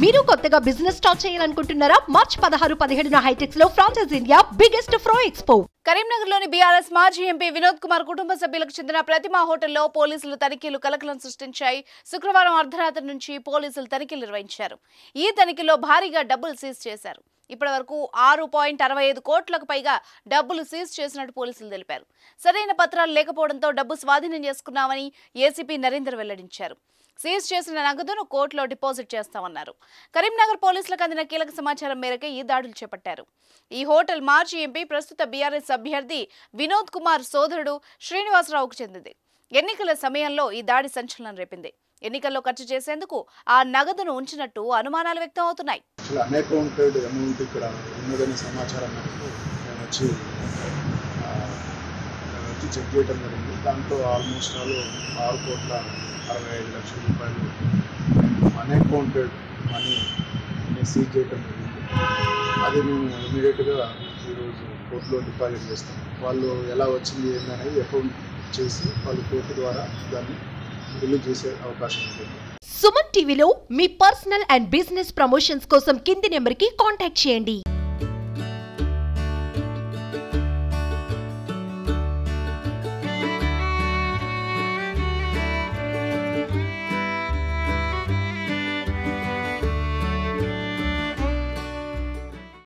మీరు కొత్తగా business start చేయాలనుకుంటున్నారా? మార్చ్ 16-17 హైటెక్స్ లో ఫ్రాన్సెస్ ఇండియా బిగ్గెస్ట్ ఫ్రో ఎక్స్పో. కరీంనగర్లోని బీఆర్ఎస్ మాజీ ఎంపీ వినోద్ కుమార్ కుటుంబ సభ్యులకు చెందిన ప్రతిమా హోటల్లో పోలీసులు తనిఖీలు కలకలం సృష్టించాయి. శుక్రవారం అర్ధరాత్రి నుంచి పోలీసులు తనిఖీలు నిర్వహించారు. ఈ తనిఖీలో భారీగా డబ్బులు సీజ్ చేశారు. ఇప్పటి వరకు 6.65 కోట్లకు పైగా డబ్బులు సీజ్ చేసినట్టు పోలీసులు తెలిపారు. సరైన పత్రాలు లేకపోవడంతో డబ్బు స్వాధీనం చేసుకున్నామని ఏసీపీ నరేందర్ వెల్లడించారు. సీజ్ చేసిన నగదును కోర్టులో డిపాజిట్ చేస్తామన్నారు. కరీంనగర్ పోలీసులకు అందిన కీలక సమాచారం మేరకు ఈ దాడులు చేపట్టారు. ఈ హోటల్ మాజీ ఎంపీ ప్రస్తుత బీఆర్ఎస్ అభ్యర్థి వినోద్ కుమార్ సోదరుడు శ్రీనివాసరావుకు చెందింది. ఎన్నికల సమయంలో ఈ దాడి సంచలనం రేపింది. ఎన్నికల్లో ఖర్చు చేసేందుకు ఆ నగదును ఉంచినట్టు అనుమానాలు వ్యక్తం అవుతున్నాయి. చెక్ చేయడం జరిగింది. దాంట్లో ఆల్మోస్ట్ 6,65,00,000 రూపాయలు అన్అకౌంటెడ్ మనీ సీజ్ చేయడం జరిగింది. అది మేము ఇమీడియట్గా ఈరోజు కోర్టులో డిపాజిట్ చేస్తాం. వాళ్ళు ఎలా వచ్చింది ఏంటనేది అకౌంట్ చేసి వాళ్ళు కోర్టు ద్వారా దాన్ని రిలీజ్ చేసే అవకాశం ఉంటుంది. సుమన్ టీవీలో మీ పర్సనల్ అండ్ బిజినెస్ ప్రమోషన్స్ కోసం కింది నెంబర్కి కాంటాక్ట్ చేయండి.